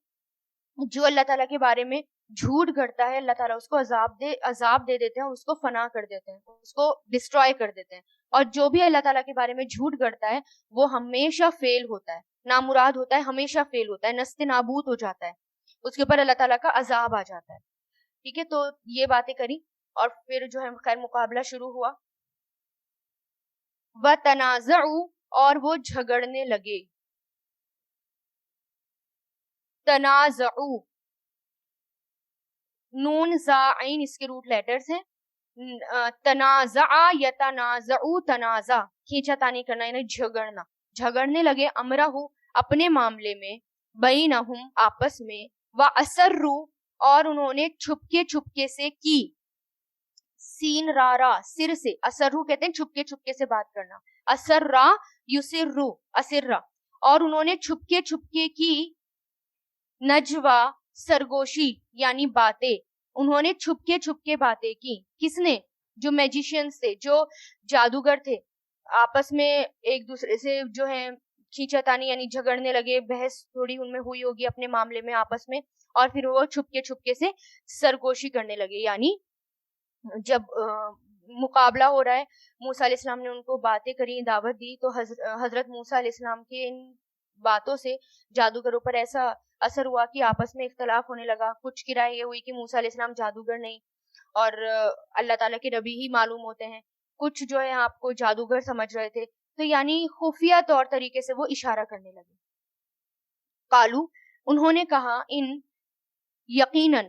جو اللہ تعالیٰ کے بارے میں جھوٹ گڑھتا ہے اللہ تعالیٰ اس کو عذاب دے دیتے ہیں، اس کو فنا کر دیتے ہیں، اس کو ڈسٹروائے کر دیتے ہیں. اور جو بھی اللہ تعالیٰ کے بارے میں جھوٹ گڑھتا ہے وہ ہمیشہ فیل ہوتا ہے، نامراد ہوتا ہے، ہمیشہ فیل ہوتا ہے، نست نابود ہو جاتا ہے، اس کے اوپر اللہ تعالیٰ کا عذاب آ جاتا ہے. ٹھیک ہے, تو یہ باتیں کری اور پھر جو ہے خیر مقابلہ شروع ہوا. وَتَنَازَعُوا, اور وہ جھگڑنے لگے. تنازعوا, نون زا عین اس کے روٹ لیٹرز ہیں. تنازع یتنازعوا تنازع, کھینچا تانی کرنا یعنی جھگڑنا. جھگڑنے لگے امرہ اپنے معاملے میں, بینہم آپس میں, وَأَسَرُّوا, اور انہوں نے چھپکے چھپکے سے کی. سین را سر سے, اسرو کہتے ہیں چھپکے چھپکے سے بات کرنا. اسرا یسرو اسرا, اور انہوں نے چھپکے چھپکے کی. نجوا سرگوشی یعنی باتیں, انہوں نے چھپکے چھپکے باتیں کی. کس نے؟ جو میجیشینز تھے, جو جادوگر تھے, آپس میں ایک دوسرے سے جو ہے کھینچاتانی یعنی جھگڑنے لگے, بحث تھوڑی ان میں ہوئی ہوگی اپنے معاملے میں آپس میں, اور پھر وہ چھپکے چھپکے سے سرگوشی کرنے لگے. یعنی جب مقابلہ ہو رہا ہے, موسیٰ علیہ السلام نے ان کو باتیں کری, دعوت دی, تو حضرت موسیٰ علیہ السلام کے ان باتوں سے جادوگروں پر ایسا اثر ہوا کہ آپس میں اختلاف ہونے لگا. کچھ کی رائے یہ ہوئی کہ موسیٰ علیہ السلام جادوگر نہیں اور اللہ تعالیٰ کے نبی ہی معلوم ہوتے ہیں, کچھ جو ہے آپ کو جادوگر سمجھ رہے تھے. تو یعنی خفیہ طور طریقے سے وہ اشارہ کرنے لگے. قالو, انہوں نے کہا, ان یقیناً,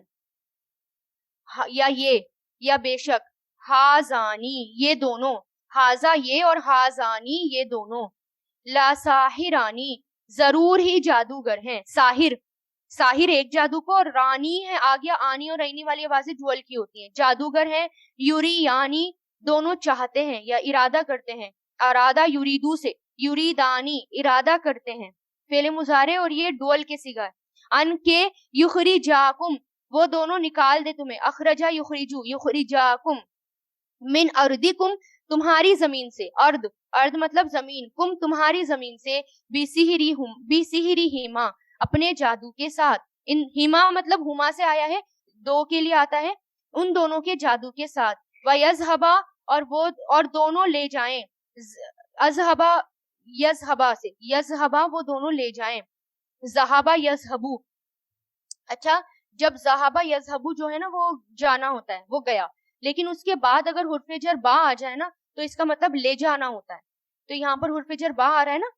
یا یہ, یا بے شک, ہازانی یہ دونوں, ہازا یہ اور ہازانی یہ دونوں, لا ساحرانی ضرور ہی جادوگر ہیں. ساحر ایک جادو کو, اور رانی ہے آگے آنی اور رینی والی آوازیں ڈوئل کی ہوتی ہیں. جادوگر ہیں یوری یعنی دونوں چاہتے ہیں یا ارادہ کرتے ہیں. ارادہ یریدو سے, یریدانی ارادہ کرتے ہیں, فعل مضارع, اور یہ ڈوئل کے صیغہ ہے. ان کے یخرجاکم, وہ دونوں نکال دے تمہیں. اخرجا یخرجو یخرجاکم, من ارضکم تمہاری زمین سے. ارض مطلب زمین, کم تمہاری زمین سے, بسحرہما اپنے جادو کے ساتھ. ان ہما مطلب ہما سے آیا ہے, دو کے لیے آتا ہے, ان دونوں کے جادو کے ساتھ. وَيَذْهَبَا, اور دونوں لے جائیں. اذهبا یذهبا سے, یذهبا وہ دونوں لے جائیں. ذهبا یذهبو, اچھا جب ذهبا یذهبو جو ہے نا وہ جانا ہوتا ہے, وہ گیا, لیکن اس کے بعد اگر حرف جر با آ جائے نا تو اس کا مطلب لے جانا ہوتا ہے. تو یہاں پر حرف جر با آ رہا ہے نا,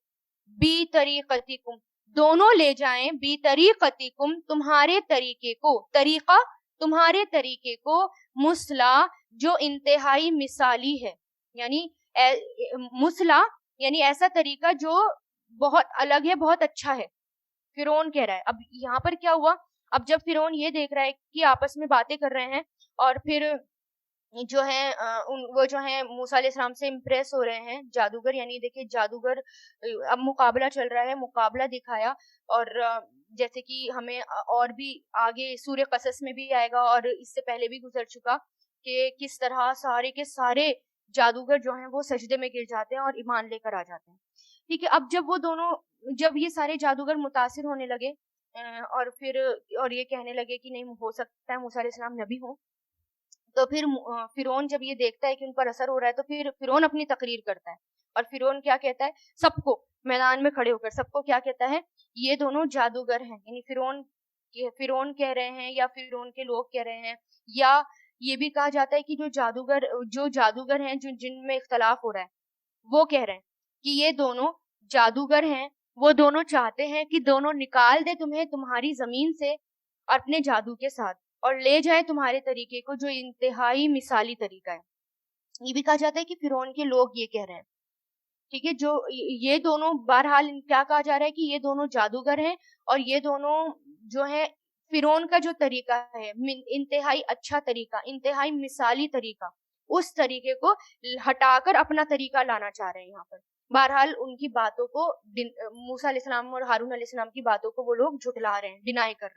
بی طریقتکم, دونوں لے جائیں, بی طریقتکم تمہارے طریقے کو, طریقہ تمہارے طریقے کو, مسلا جو انتہائی مثالی ہے, یعنی مسلا یعنی ایسا طریقہ جو بہت الگ ہے, بہت اچھا ہے. فرعون کہہ رہا ہے. اب یہاں پر کیا ہوا, اب جب فرعون یہ دیکھ رہا ہے کہ آپس میں باتیں کر رہے ہیں اور پھر جو ہے وہ جو ہے موسیٰ علیہ السلام سے امپریس ہو رہے ہیں جادوگر, یعنی دیکھیں جادوگر, اب مقابلہ چل رہا ہے, مقابلہ دکھایا, اور جیسے کہ ہمیں اور بھی آگے سورہ قصص میں بھی آئے گا اور اس سے پہلے بھی گزر چکا کہ کس طرح سارے کے سارے جادوگر جو ہیں وہ سجدے میں گر جاتے ہیں اور ایمان لے کر آ جاتے ہیں. ٹھیک ہے, اب جب وہ دونوں, جب یہ سارے جادوگر متاثر ہونے لگے اور پھر اور یہ کہنے لگے کہ نہیں ہو سکتا ہے موسیٰ علیہ السلام نبی ہوں, تو پھر فرعون جب یہ دیکھتا ہے کہ ان پر اثر ہو رہا ہے تو پھر فرعون اپنی تقریر کرتا ہے. اور فرعون کیا کہتا ہے, سب کو میدان میں کھڑے ہو کر سب کو کیا کہتا ہے, یہ دونوں جادوگر ہیں. یعنی فرعون کہہ رہے ہیں یا فرعون کے لوگ کہہ رہے ہیں, یا یہ بھی کہا جاتا ہے کہ جو جادوگر ہیں جن میں اختلاف ہو رہا ہے وہ کہہ رہے ہیں کہ یہ دونوں جادوگر ہیں, وہ دونوں چاہتے ہیں کہ دونوں نکال دے تمہیں تمہاری زمین سے اپنے جادو کے ساتھ, اور لے جائے تمہارے طریقے کو جو انتہائی مثالی طریقہ ہے. یہ بھی کہا جاتا ہے کہ فرعون کے لوگ یہ کہہ رہے ہیں. ٹھیک ہے, جو یہ دونوں بہرحال کیا کہا جا رہا ہے کہ یہ دونوں جادوگر ہیں, اور یہ دونوں جو ہے فرعون کا جو طریقہ ہے انتہائی اچھا طریقہ, انتہائی مثالی طریقہ, اس طریقے کو ہٹا کر اپنا طریقہ لانا چاہ رہے ہیں یہاں پر. بہرحال ان کی باتوں کو, موسیٰ علیہ السلام اور ہارون علیہ السلام کی باتوں کو وہ لوگ جھٹلا رہے ہیں, ڈینائی کر رہے ہیں.